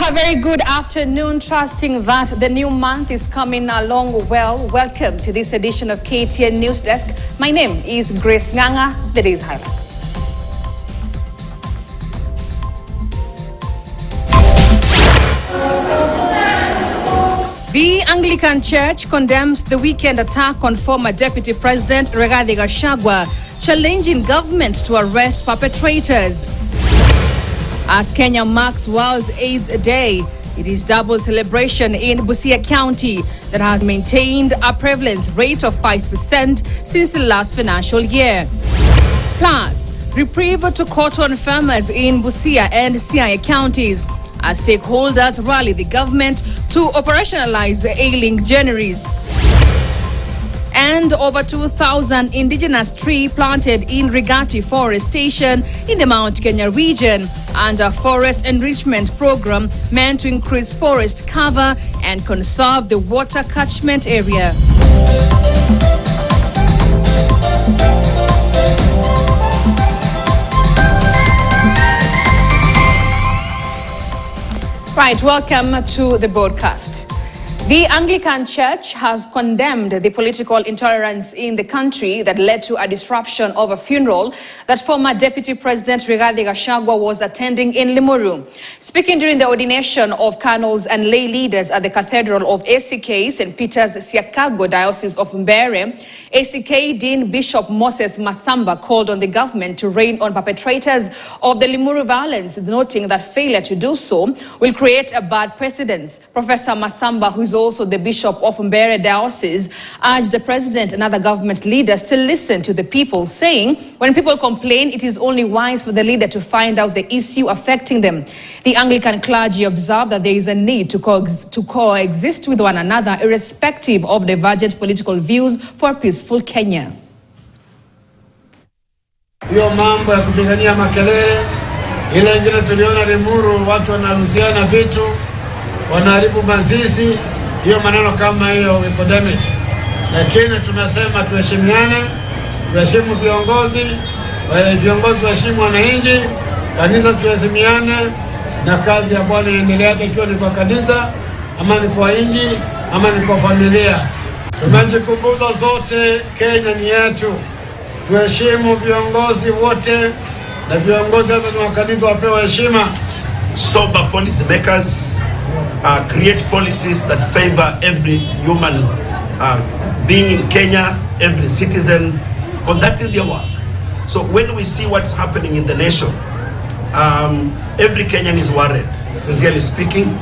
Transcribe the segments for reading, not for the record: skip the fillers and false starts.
A very good afternoon, trusting that the new month is coming along well. Welcome to this edition of KTN News Desk. My name is Grace Nganga. The day's highlights. The Anglican Church condemns the weekend attack on former Deputy President Rigathi Gachagua, challenging government to arrest perpetrators. As Kenya marks World AIDS Day, it is double celebration in Busia County that has maintained a prevalence rate of 5% since the last financial year. Plus, reprieve to cotton farmers in Busia and Siaya counties as stakeholders rally the government to operationalize the ailing granaries. And over 2,000 indigenous trees planted in Reforestation in the Mount Kenya region under a forest enrichment program meant to increase forest cover and conserve the water catchment area. Right, welcome to the broadcast. The Anglican Church has condemned the political intolerance in the country that led to a disruption of a funeral that former Deputy President Rigathi Gachagua was attending in Limuru. Speaking during the ordination of colonels and lay leaders at the Cathedral of ACK, St. Peter's Siakago Diocese of Mbeere, ACK Dean Bishop Moses Masamba called on the government to rein on perpetrators of the Limuru violence, noting that failure to do so will create a bad precedent. Professor Masamba, who is also the Bishop of Mbeere Diocese, urged the President and other government leaders to listen to the people, saying when people complain, it is only wise for the leader to find out the issue affecting them. The Anglican clergy observed that there is a need to coexist with one another, irrespective of divergent political views, for a peaceful Kenya. Hiyo mambo ya kupigania makelele, ile ingine tuliona Limuru watu wanaruhusiana vitu, wanaharibu mazizi, hiyo maneno kama hiyo iko damage. Lakini tunasema tuheshimiane, tuheshimu viongozi waheshimu wananchi, kanisa tuheshimiane, na kazi ya Bwana iendelee, hata ikiwa ni kwa kanisa ama ni kwa nchi ama ni kwa familia. Tunajikumbusha zote Kenya ni yetu. Tuheshimu viongozi wote, na viongozi hasa ni wa kanisa wapewe heshima. Sober policy makers create policies that favor every human being in Kenya, every citizen, because that is their work. So when we see what's happening in the nation, every Kenyan is worried, sincerely speaking.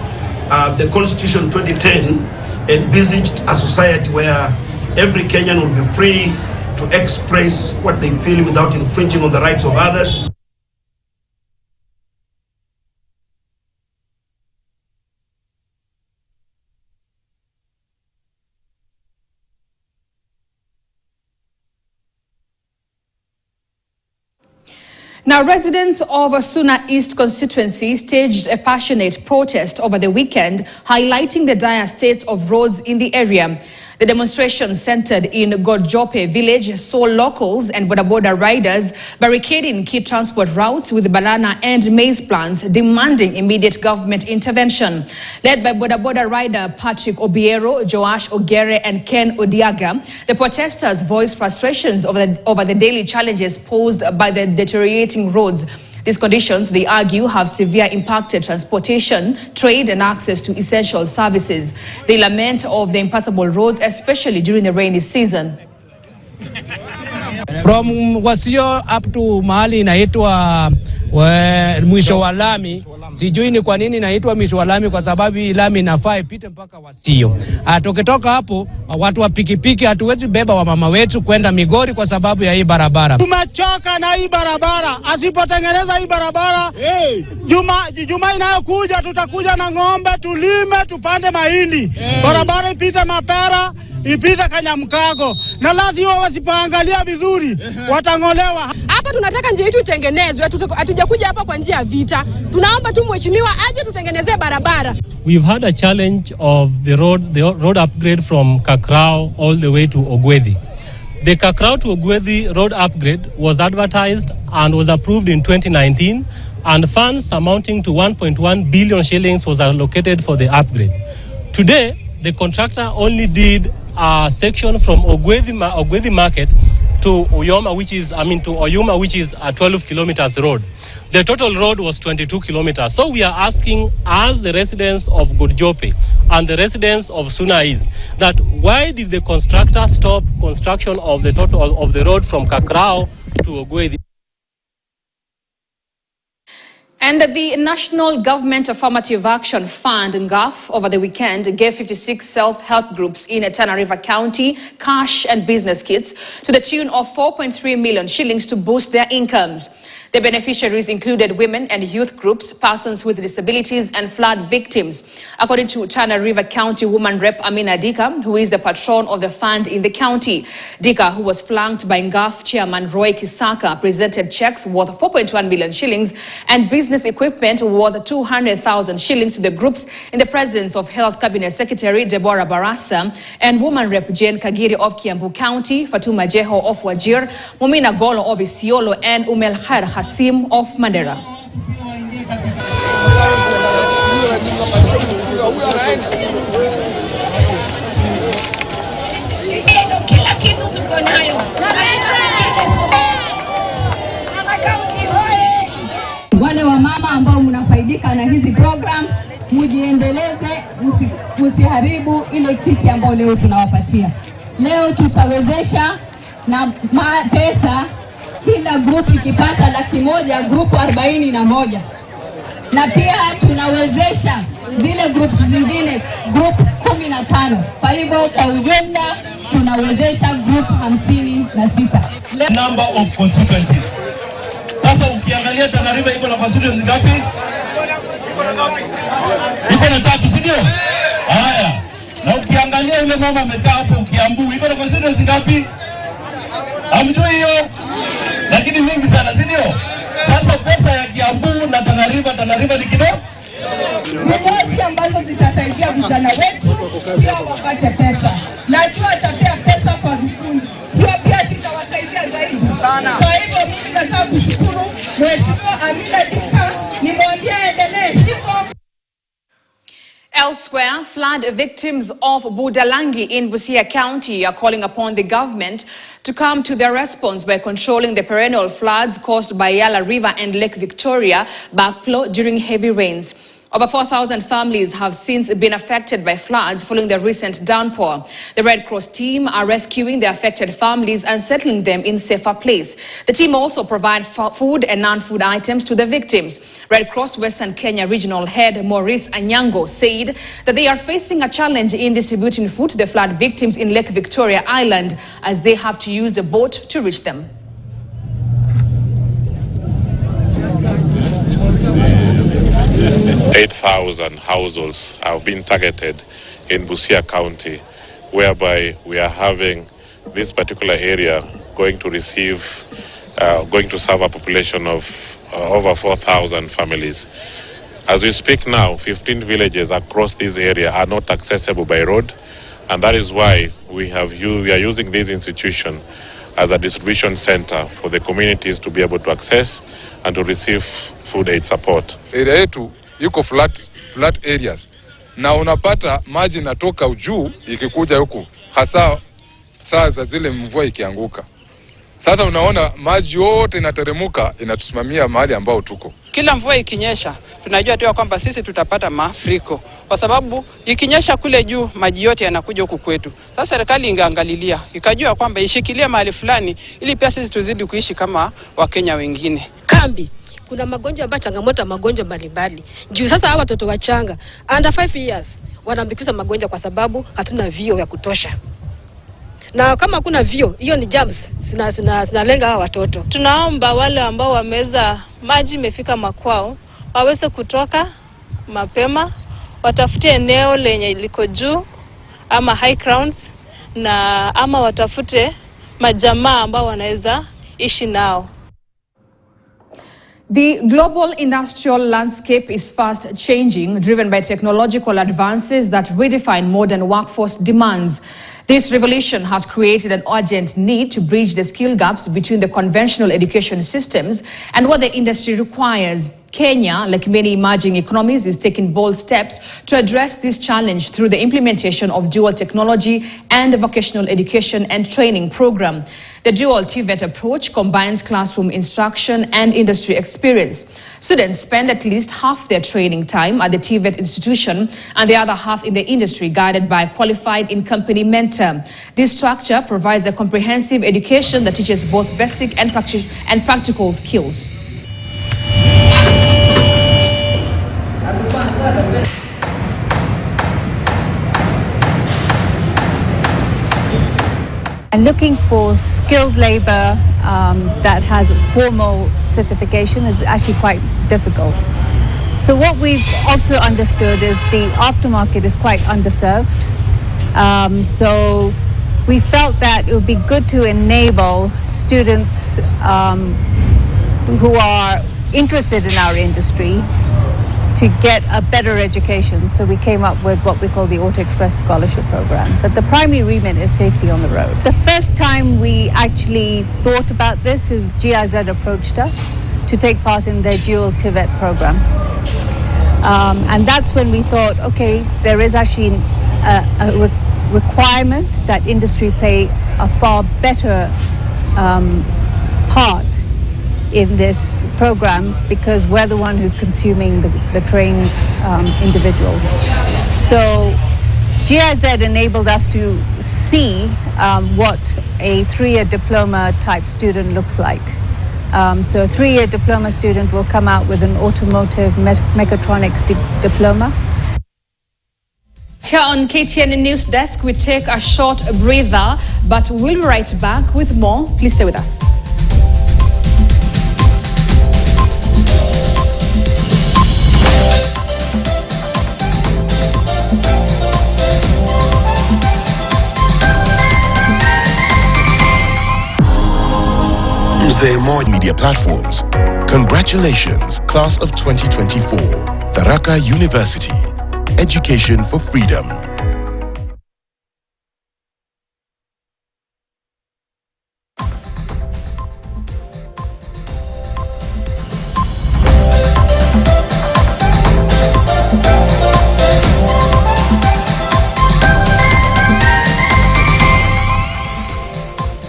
The Constitution 2010 envisaged a society where every Kenyan will be free to express what they feel without infringing on the rights of others. Now, residents of Suna East constituency staged a passionate protest over the weekend, highlighting the dire state of roads in the area. The demonstration centered in Godjope village saw locals and boda riders barricading key transport routes with banana and maize plants, demanding immediate government intervention. Led by boda rider Patrick Obiero, Joash Ogere and Ken Odiaga, the protesters voiced frustrations over the daily challenges posed by the deteriorating roads. These conditions, they argue, have severe impacted transportation, trade and access to essential services. They lament of the impassable roads, especially during the rainy season. From Wasio up to mahali inaitwa mwisho wa lami, sijui ni kwa nini inaitwa mwisho wa lami, kwa sababu lami inafaa ipite mpaka Wasio. Tukitoka hapo watu wa pikipiki hatuwezi beba wa mama wetu kwenda Migori kwa sababu ya hii barabara. Tumechoka na hii barabara. Asipotengeneza hii barabara, Juma inayokuja tutakuja na ng'ombe tulime tupande mahindi. Barabara ipite Mapera, ipite Kanyamkago, na lazima wasipoangalia vizuri watang'olewa. Hapa tunataka njia yetu itengenezwe, hatujakuja hapa kwa njia ya vita. Tunaomba tu mheshimiwa aje tutengenezee barabara. We've had a challenge of the road upgrade from Kakrao all the way to Ogwethi. The Kakrao to Ogwethi road upgrade was advertised and was approved in 2019, and funds amounting to 1.1 billion shillings was allocated for the upgrade. Today, the contractor only did a section from Ogwethi Market to Oyoma, which is, to Oyuma, which is a 12 kilometers road. The total road was 22 kilometers. So we are asking, as the residents of Gudjope and the residents of Suna East, that why did the constructor stop construction of the total of the road from Kakrao to Ogwethi? And the National Government Affirmative Action Fund, NGAF, over the weekend gave 56 self-help groups in Tana River County cash and business kits to the tune of 4.3 million shillings to boost their incomes. The beneficiaries included women and youth groups, persons with disabilities, and flood victims. According to Tana River County Woman Rep Amina Dika, who is the patron of the fund in the county, Dika, who was flanked by NGAF Chairman Roy Kisaka, presented checks worth 4.1 million shillings and business equipment worth 200,000 shillings to the groups in the presence of Health Cabinet Secretary Deborah Barasa and Woman Rep Jane Kagiri of Kiambu County, Fatuma Jeho of Wajir, Mumina Golo of Isiolo, and Umel Khair Hasim of Mandera. Wale wa mama ambao mnafaidika na hizi program, mujiendeleze, musiharibu ile kiti ambao leo tunawapatia. Leo tutawezesha na pesa, kila group ikipata 100,000, group 41. Na pia tunawezesha zile groups zingine group 15. Kwa hivyo kwa ujumla tunawezesha group 56. Number of constituencies. Sasa ukiangalia Tana River iko na constituencies ngapi? Iko na 3, si ndio? Haya. Na ukiangalia yule mama amekaa hapo Kiambu, iko na constituencies ngapi? Hamjui hiyo? Lakini mingi sana, si ndio? Sasa pesa ya Kiambu na Tana River ni kidogo. Mmoja ambazo zitasaidia vijana wetu pia wapate pesa. Najua atapea pesa kwa vikundi. Hiyo pia zitawasaidia zaidi sana. Kwa hivyo mimi nataka kushukuru Mheshimiwa Amina Dika, nimwambie endelee hivyo. Elsewhere, flood victims of Budalangi in Busia County are calling upon the government to come to their response by controlling the perennial floods caused by Yala River and Lake Victoria backflow during heavy rains. Over 4,000 families have since been affected by floods following the recent downpour. The Red Cross team are rescuing the affected families and settling them in safer place. The team also provide food and non-food items to the victims. Red Cross Western Kenya Regional Head Maurice Anyango said that they are facing a challenge in distributing food to the flood victims in Lake Victoria Island as they have to use the boat to reach them. 8,000 households have been targeted in Busia County, whereby we are having this particular area going to serve a population of over 4,000 families. As we speak now, 15 villages across this area are not accessible by road, and that is why we are using this institution as a distribution center for the communities to be able to access and to receive food aid support. Area yetu yuko flat areas, na unapata maji natoka juu ikikuja huku, hasa saa za zile mvua ikianguka. Sasa unaona maji yote inateremuka, inatusimamia mahali ambao tuko. Kila mvua ikinyesha, tunajua tu kwamba sisi tutapata mafuriko, kwa sababu ikinyesha kule juu maji yote yanakuja huku kwetu. Sasa serikali ingeangalilia, ikajua kwamba ishikilie mahali fulani ili pia sisi tuzidi kuishi kama Wakenya wengine. Kambi kuna magonjwa ambayo changamoto ya magonjwa mbalimbali. Juu sasa hawa watoto wachanga under 5 years wanaambukizwa magonjwa kwa sababu hatuna vio ya kutosha. Na kama kuna vio, hiyo ni germs zinalenga hawa watoto. Tunaomba wale ambao wameza maji imefika makwao waweze kutoka mapema, watafute eneo lenye liko juu ama high grounds, na ama watafute majamaa ambao wanaweza ishi nao. The global industrial landscape is fast changing, driven by technological advances that redefine modern workforce demands. This revolution has created an urgent need to bridge the skill gaps between the conventional education systems and what the industry requires. Kenya, like many emerging economies, is taking bold steps to address this challenge through the implementation of dual technology and a vocational education and training program. The dual TVET approach combines classroom instruction and industry experience. Students spend at least half their training time at the TVET institution and the other half in the industry, guided by a qualified in-company mentor. This structure provides a comprehensive education that teaches both basic and practical skills. And looking for skilled labor that has formal certification is actually quite difficult. So what we've also understood is the aftermarket is quite underserved. So we felt that it would be good to enable students who are interested in our industry to get a better education. So we came up with what we call the Auto Express Scholarship Program. But the primary remit is safety on the road. The first time we actually thought about this is GIZ approached us to take part in their dual TVET program. And that's when we thought, okay, there is actually a requirement that industry play a far better part in this program, because we're the one who's consuming the trained individuals. So GIZ enabled us to see what a 3-year diploma type student looks like. So a 3-year diploma student will come out with an automotive mechatronics diploma. Here on KTN News Desk, we take a short breather, but we'll be right back with more. Please stay with us. More media platforms. Congratulations, class of 2024. Tharaka University. Education for freedom.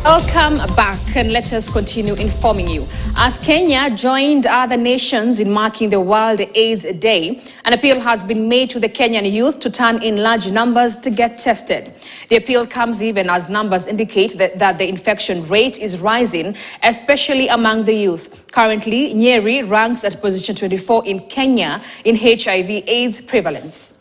Welcome back, and let us continue informing you. As Kenya joined other nations in marking the World AIDS Day, an appeal has been made to the Kenyan youth to turn in large numbers to get tested. The appeal comes even as numbers indicate that the infection rate is rising, especially among the youth. Currently, Nyeri ranks at position 24 in Kenya in HIV/AIDS prevalence.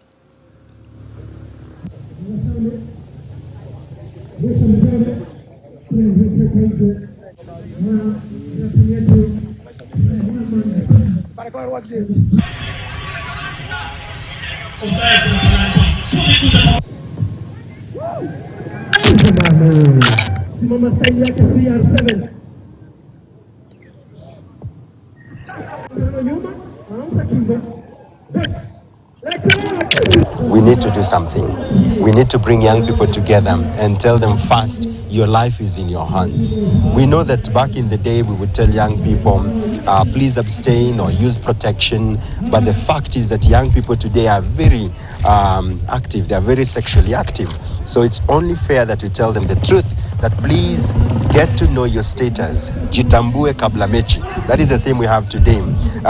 We need to do something. We need to bring young people together and tell them first, your life is in your hands. We know that back in the day we would tell young people, please abstain or use protection. But the fact is that young people today are very active. They are very sexually active. So it's only fair that we tell them the truth, that please get to know your status. Jitambue kabla mechi. That is the theme we have today.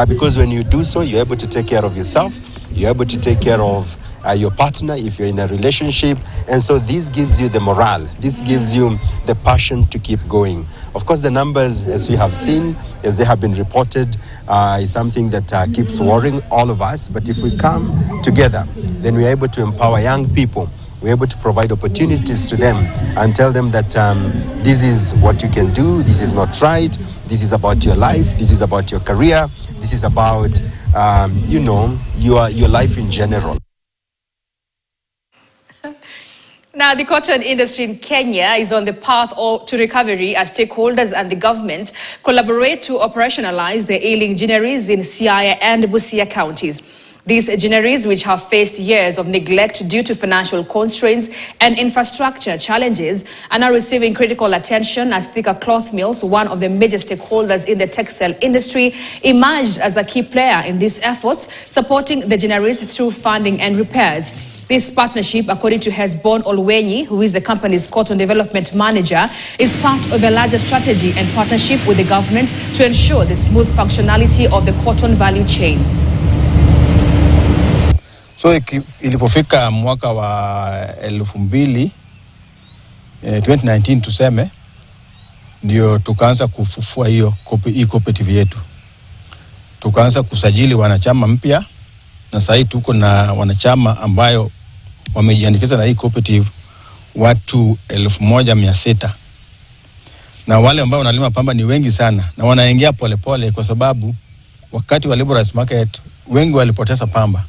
Because when you do so, you're able to take care of yourself. You're able to take care of your partner if you're in a relationship. And so this gives you the morale. This gives you the passion to keep going. Of course, the numbers, as we have seen, as they have been reported, is something that keeps worrying all of us. But if we come together, then we're able to empower young people. We're able to provide opportunities to them and tell them that this is what you can do. This is not right. This is about your life. This is about your career. This is about, your life in general. Now, the cotton industry in Kenya is on the path to recovery as stakeholders and the government collaborate to operationalize the ailing gineries in Siaya and Busia counties. These ginneries, which have faced years of neglect due to financial constraints and infrastructure challenges, are now receiving critical attention as Thika Cloth Mills, one of the major stakeholders in the textile industry, emerged as a key player in these efforts, supporting the ginneries through funding and repairs. This partnership, according to Hesbon Olwenyi, who is the company's cotton development manager, is part of a larger strategy and partnership with the government to ensure the smooth functionality of the cotton value chain. So ilipofika mwaka wa 2019 tuseme, ndio tukaanza kufufua hiyo cooperative yetu. Tukaanza kusajili wanachama mpya, na sasa tuko na wanachama ambayo wamejiandikisha na hii cooperative watu 1600. Na wale ambao wanalima pamba ni wengi sana, na wanaingia polepole kwa sababu wakati wa liberalized market wengi walipoteza pamba.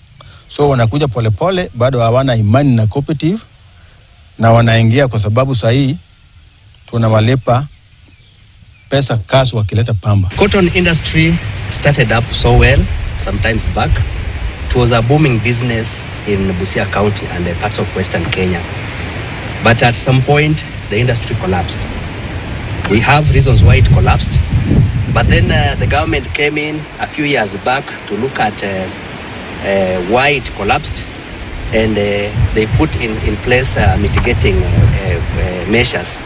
So wanakuja polepole, bado hawana imani na cooperative, na wanaingia kwa sababu sasa hii tunawalipa pesa cash wakileta pamba. Cotton industry started up so well sometimes back. It was a booming business in Busia County and parts of Western Kenya. But at some point, the industry collapsed. We have reasons why it collapsed. But then the government came in a few years back to look at why it collapsed. And they put in place mitigating measures.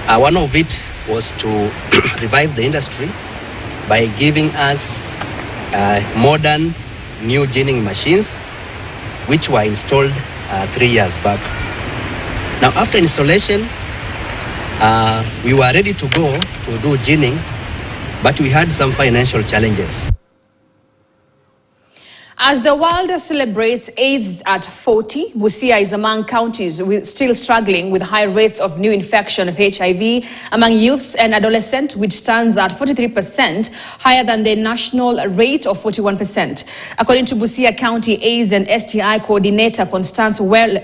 One of it was to revive the industry by giving us modern new ginning machines, which were installed 3 years back. Now, after installation, we were ready to go to do ginning, but we had some financial challenges. As the world celebrates AIDS at 40, Busia is among counties still struggling with high rates of new infection of HIV among youths and adolescents, which stands at 43%, higher than the national rate of 41%. According to Busia County AIDS and STI Coordinator Constance Were,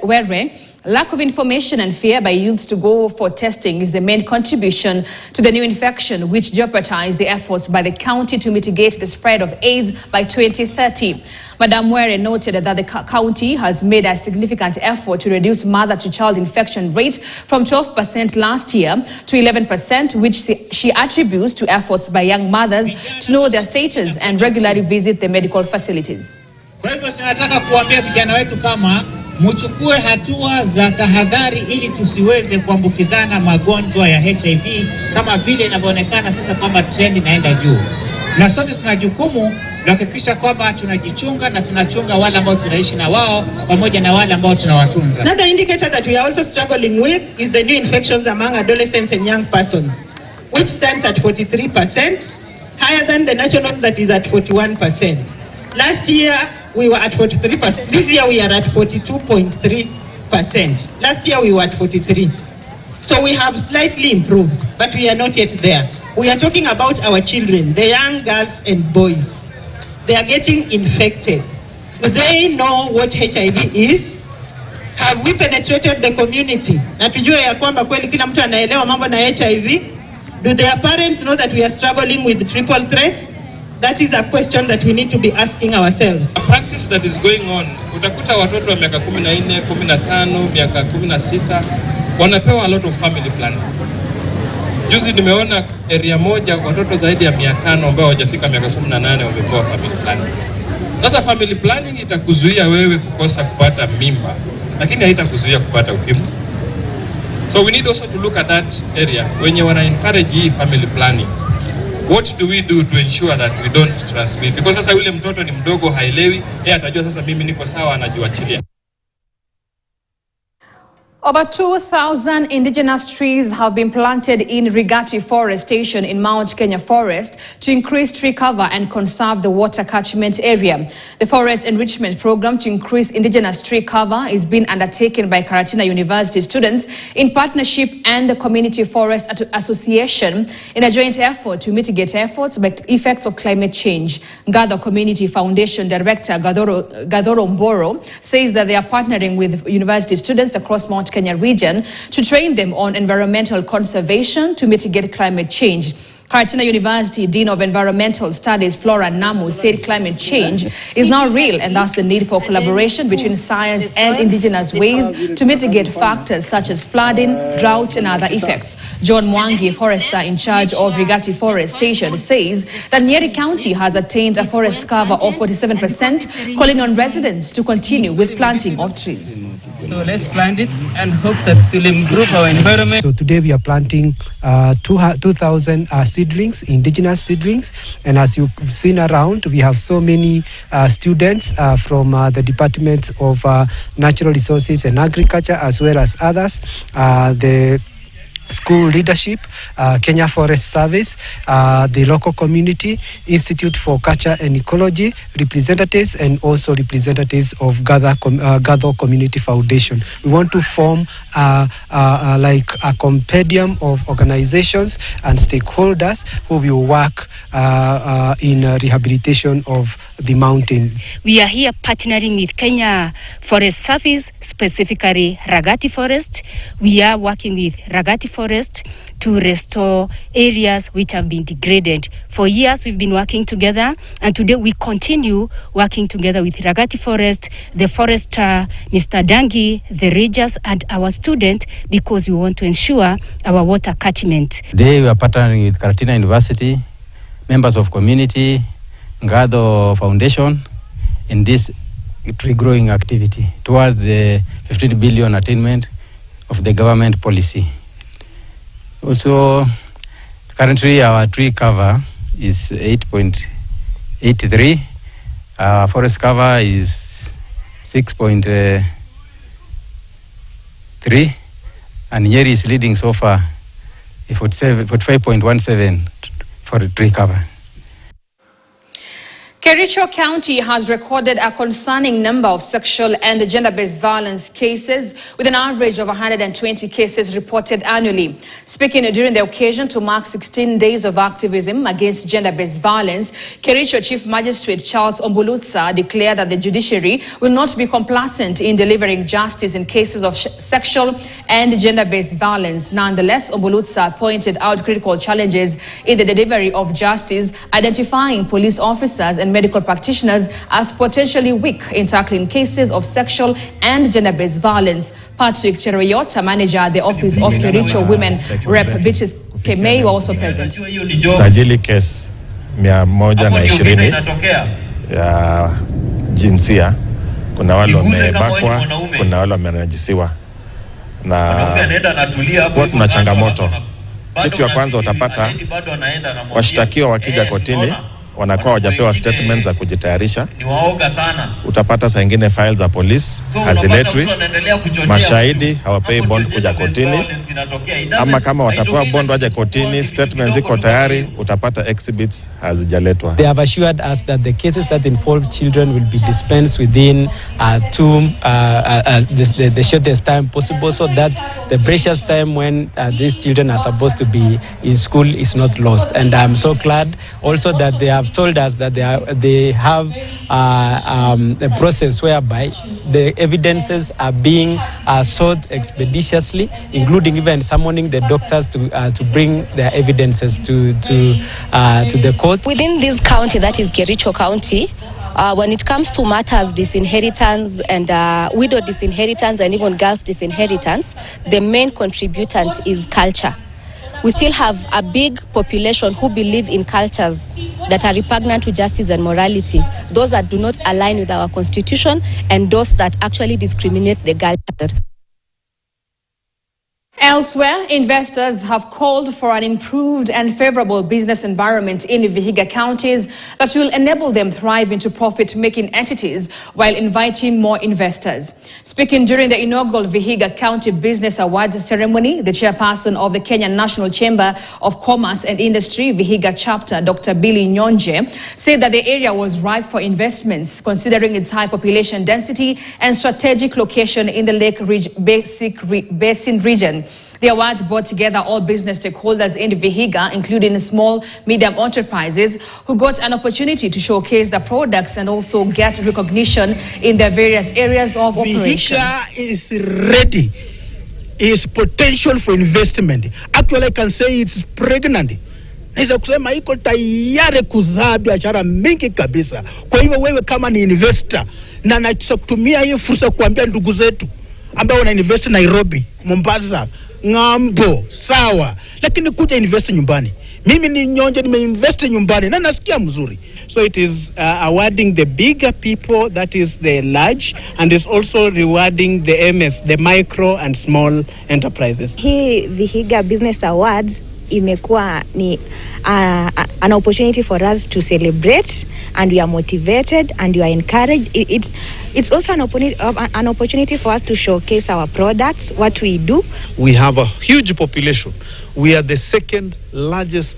lack of information and fear by youths to go for testing is the main contribution to the new infection, which jeopardized the efforts by the county to mitigate the spread of AIDS by 2030. Madam Were noted that the county has made a significant effort to reduce mother-to-child infection rate from 12% last year to 11%, which she attributes to efforts by young mothers to know their status and regularly visit the medical facilities. Kwa hivyo tunataka kuambia vijana wetu kama mchukue hatua za tahadhari ili tusiweze kuambukizana magonjwa ya HIV kama vile inavyoonekana sasa kwamba trend inaenda juu. Na sote tuna jukumu la kuhakikisha kwamba tunajichunga na tunachunga wale ambao tunaishi na wao pamoja na wale ambao tunawatunza. Another indicator that we are also struggling with is the new infections among adolescents and young persons, which stands at 43%, higher than the national that is at 41%. Last year we were at 43%. This year we are at 42.3%. Last year we were at 43%. So we have slightly improved, but we are not yet there. We are talking about our children, the young girls and boys. They are getting infected. Do they know what HIV is? Have we penetrated the community? Na tujue ya kwamba kweli kila mtu anaelewa mambo na HIV? Do their parents know that we are struggling with the triple threat? That is a question that we need to be asking ourselves. A practice that is going on, utakuta watoto wa miaka 14, 15, miaka 16 wanapewa a lot of family planning. Juzi nimeona area moja watoto zaidi ya 500 ambao hawajafika miaka 18 wamepewa family planning. Sasa family planning itakuzuia wewe kukosa kupata mimba, lakini haitakuzuia kupata ukimwi. So we need also to look at that area when you want to encourage hii family planning. What do we do to ensure that we don't transmit? Because sasa yule mtoto ni mdogo haelewi, yeye atajua sasa mimi niko sawa, anajiachilia. Over 2,000 indigenous trees have been planted in Reforestation in Mount Kenya Forest to increase tree cover and conserve the water catchment area. The forest enrichment program to increase indigenous tree cover is being undertaken by Karatina University students in partnership and the Community Forest Association in a joint effort to mitigate effects of climate change. Gado Community Foundation Director Gadoro Mboro says that they are partnering with university students across Mount Kenya region to train them on environmental conservation to mitigate climate change. Karatina University Dean of Environmental Studies Flora Namu said climate change is now real and thus the need for collaboration between science and indigenous ways to mitigate factors such as flooding, drought and other effects. John Mwangi, forester in charge of Reforestation, says that Nyeri County has attained a forest cover of 47%, calling on residents to continue with planting of trees. So let's plant it and hope that it will improve our environment. So today we are planting 2,000 seedlings, indigenous seedlings. And as you've seen around, we have so many students from the Department of Natural Resources and Agriculture, as well as others. The school leadership, Kenya Forest Service, the local community, Institute for Culture and Ecology, representatives, and also representatives of Gather Community Foundation. We want to form like a compendium of organizations and stakeholders who will work in rehabilitation of the mountain. We are here partnering with Kenya Forest Service, specifically Ragati Forest. We are working with Ragati Forest to restore areas which have been degraded. For years we've been working together, and today we continue working together with Ragati Forest, the forester, Mr. Dangi, the rangers, and our student, because we want to ensure our water catchment. Today we are partnering with Karatina University, members of community, Ngado Foundation, in this tree growing activity towards the 15 billion attainment of the government policy. Also, currently our tree cover is 8.83. Our forest cover is 6.3. And Nyeri is leading so far, 45.17 for the tree cover. Kericho County has recorded a concerning number of sexual and gender-based violence cases, with an average of 120 cases reported annually. Speaking during the occasion to mark 16 days of activism against gender-based violence, Kericho Chief Magistrate Charles Ombulutsa declared that the judiciary will not be complacent in delivering justice in cases of sexual and gender-based violence. Nonetheless, Ombulutsa pointed out critical challenges in the delivery of justice, identifying police officers and medical practitioners as potentially weak in tackling cases of sexual and gender-based violence. Patrick Cheroyot, a manager at the office of Kericho Women Rep. Beatrice Kemei, were also present. Sajili case 120 ya jinsia. Kuna wale wamebakwa, kuna wale wamenajisiwa. Na kuna changamoto. Kitu ya kwanza utapata washtakiwa wakija kotini wanakuwa wajapewa statements za kujitayarisha. Utapata saa ingine files za polisi haziletwi, mashahidi hawapei bond kuja kotini, ama kama watapewa bond waje kotini, statements ziko tayari, utapata exhibits hazijaletwa. They have assured us that the cases that involve children will be dispensed within the shortest time possible, so that the precious time when these children are supposed to be in school is not lost. And I'm so glad also that they have told us that they have a process whereby the evidences are being sought expeditiously, including even summoning the doctors to bring their evidences to the court. Within this county, that is Kericho County, when it comes to matters disinheritance and widow disinheritance and even girls disinheritance, the main contributant is culture. We still have a big population who believe in cultures that are repugnant to justice and morality, those that do not align with our constitution and those that actually discriminate the girl child. Elsewhere, investors have called for an improved and favorable business environment in Vihiga counties that will enable them thrive into profit-making entities while inviting more investors. Speaking during the inaugural Vihiga County Business Awards ceremony, the chairperson of the Kenyan National Chamber of Commerce and Industry, Vihiga chapter, Dr. Billy Nyonje, said that the area was ripe for investments, considering its high population density and strategic location in the Lake Basin region. The awards brought together all business stakeholders in Vihiga, including small, medium enterprises, who got an opportunity to showcase their products and also get recognition in their various areas of operation. Vihiga is ready. Is potential for investment. Actually, I can say it's pregnant naweza kusema iko tayari kuzaa biashara mingi kabisa. Kwa hivyo wewe kama ni investor, na nataka kutumia hii fursa kuambia ndugu zetu ambao wana invest Nairobi, Mombasa, ng'ambo, sawa, lakini kuja invest nyumbani. Mimi ni nyonje, nimeinvest nyumbani na nasikia mzuri. So it is awarding the bigger people, that is the large, and is also rewarding the MS, the micro and small enterprises. Hii Vihiga Business Awards imekuwa ni an opportunity for us to celebrate, and we are motivated and we are encouraged. It's also an opportunity for us to showcase our products, what we do. We have a huge population. We are the second largest,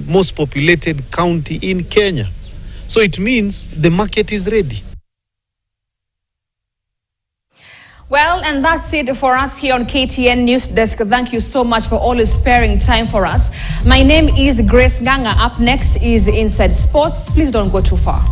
most populated county in Kenya. So it means the market is ready. Well, and that's it for us here on KTN News Desk. Thank you so much for always sparing time for us. My name is Grace Nganga. Up next is Inside Sports. Please don't go too far.